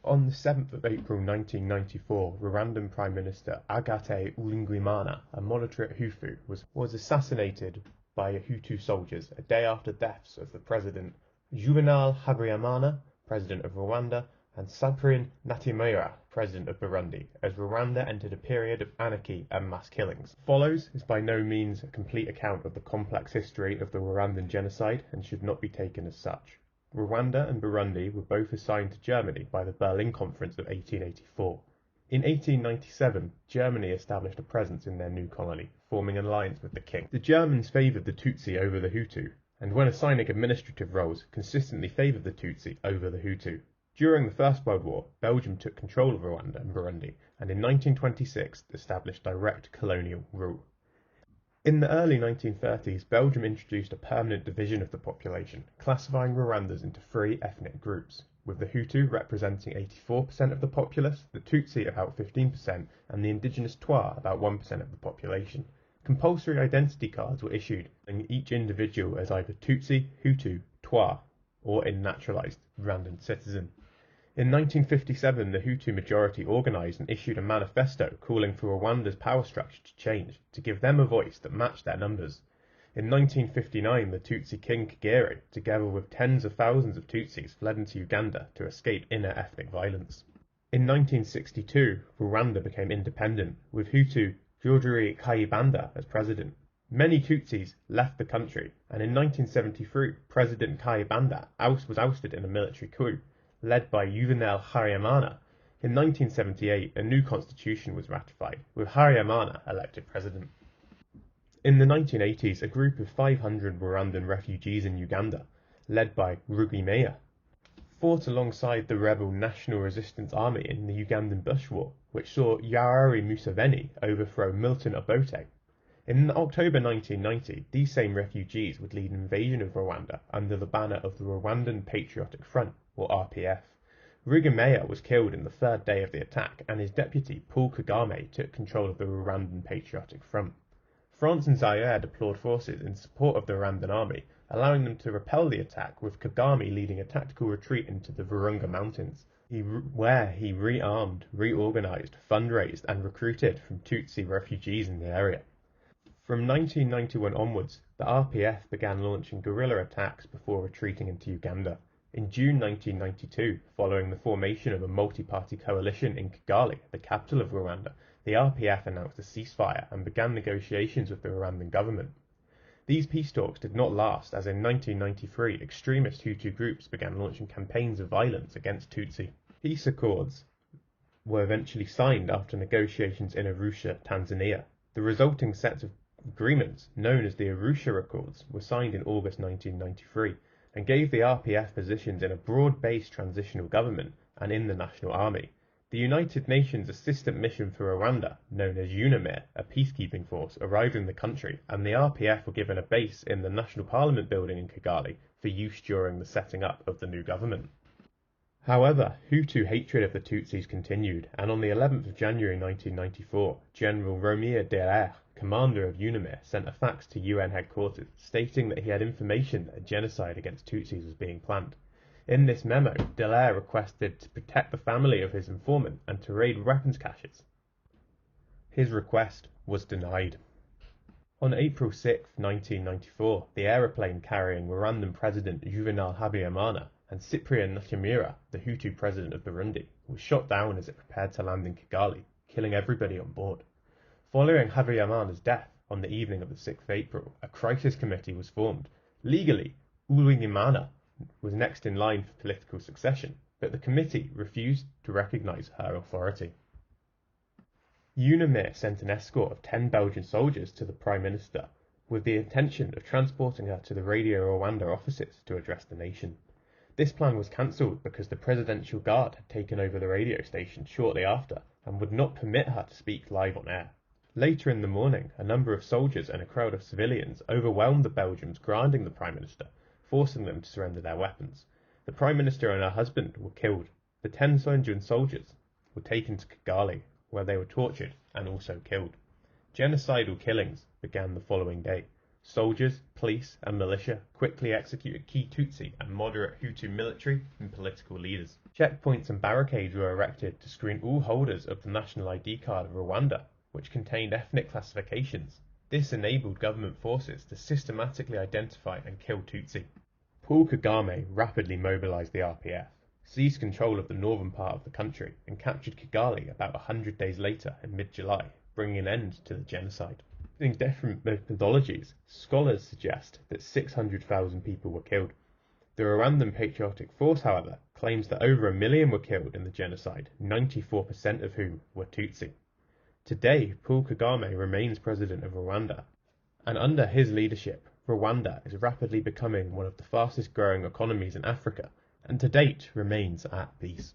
On the 7th of April 1994, Rwandan Prime Minister Agathe Uwilingiyimana, a moderate Hutu, was assassinated by Hutu soldiers a day after the deaths of the President Juvénal Habyarimana, President of Rwanda, and Cyprien Ntaryamira, President of Burundi, as Rwanda entered a period of anarchy and mass killings. Follows is by no means a complete account of the complex history of the Rwandan genocide and should not be taken as such. Rwanda and Burundi were both assigned to Germany by the Berlin Conference of 1884. In 1897, Germany established a presence in their new colony, forming an alliance with the king. The Germans favoured the Tutsi over the Hutu, and when assigning administrative roles, consistently favoured the Tutsi over the Hutu. During the First World War, Belgium took control of Rwanda and Burundi, and in 1926 established direct colonial rule. In the early 1930s, Belgium introduced a permanent division of the population, classifying Rwandans into three ethnic groups, with the Hutu representing 84% of the populace, the Tutsi about 15%, and the indigenous Twa about 1% of the population. Compulsory identity cards were issued, and each individual as either Tutsi, Hutu, Twa, or a naturalised Rwandan citizen. In 1957, the Hutu majority organised and issued a manifesto calling for Rwanda's power structure to change, to give them a voice that matched their numbers. In 1959, the Tutsi king Kagere, together with tens of thousands of Tutsis, fled into Uganda to escape inner ethnic violence. In 1962, Rwanda became independent, with Hutu Georges Kayibanda as president. Many Tutsis left the country, and in 1973, President Kayibanda was ousted in a military coup, led by Juvénal Habyarimana. In 1978, a new constitution was ratified, with Habyarimana elected president. In the 1980s, a group of 500 Rwandan refugees in Uganda, led by Ruggimeya, fought alongside the rebel National Resistance Army in the Ugandan Bush War, which saw Yoweri Museveni overthrow Milton Obote. In October 1990, these same refugees would lead an invasion of Rwanda under the banner of the Rwandan Patriotic Front, or RPF. Ruggimeya was killed in the third day of the attack, and his deputy, Paul Kagame, took control of the Rwandan Patriotic Front. France and Zaire deployed forces in support of the Rwandan army, allowing them to repel the attack, with Kagame leading a tactical retreat into the Virunga Mountains, where he rearmed, reorganised, fundraised and recruited from Tutsi refugees in the area. From 1991 onwards, the RPF began launching guerrilla attacks before retreating into Uganda. In June 1992, following the formation of a multi-party coalition in Kigali, the capital of Rwanda, the RPF announced a ceasefire and began negotiations with the Rwandan government. These peace talks did not last, as in 1993 extremist Hutu groups began launching campaigns of violence against Tutsi. Peace accords were eventually signed after negotiations in Arusha, Tanzania. The resulting set of agreements, known as the Arusha Accords, were signed in August 1993 and gave the RPF positions in a broad-based transitional government and in the National Army. The United Nations Assistant Mission for Rwanda, known as UNAMIR, a peacekeeping force, arrived in the country, and the RPF were given a base in the National Parliament building in Kigali for use during the setting up of the new government. However, Hutu hatred of the Tutsis continued, and on the 11th of January 1994, General Romeo Dallaire, commander of UNAMIR, sent a fax to UN headquarters stating that he had information that a genocide against Tutsis was being planned. In this memo, Dallaire requested to protect the family of his informant and to raid weapons caches. His request was denied. On April 6, 1994, the aeroplane carrying Rwandan President Juvénal Habyarimana and Cyprien Ntaryamira, the Hutu president of Burundi, was shot down as it prepared to land in Kigali, killing everybody on board. Following Habyarimana's death on the evening of the 6th of April, a crisis committee was formed. Legally, Uwilingiyimana was next in line for political succession, but the committee refused to recognise her authority. UNAMIR sent an escort of 10 Belgian soldiers to the Prime Minister, with the intention of transporting her to the Radio Rwanda offices to address the nation. This plan was cancelled because the Presidential Guard had taken over the radio station shortly after and would not permit her to speak live on air. Later in the morning, a number of soldiers and a crowd of civilians overwhelmed the Belgians grounding the Prime Minister, forcing them to surrender their weapons. The Prime Minister and her husband were killed. The 10 Belgian soldiers were taken to Kigali, where they were tortured and also killed. Genocidal killings began the following day. Soldiers, police and militia quickly executed key Tutsi and moderate Hutu military and political leaders. Checkpoints and barricades were erected to screen all holders of the national ID card of Rwanda, which contained ethnic classifications. This enabled government forces to systematically identify and kill Tutsi. Paul Kagame rapidly mobilized the RPF, seized control of the northern part of the country and captured Kigali about 100 days later in mid-July, bringing an end to the genocide. Using different methodologies, scholars suggest that 600,000 people were killed. The Rwandan Patriotic Force, however, claims that over 1 million were killed in the genocide, 94% of whom were Tutsi. Today, Paul Kagame remains president of Rwanda, and under his leadership, Rwanda is rapidly becoming one of the fastest growing economies in Africa, and to date remains at peace.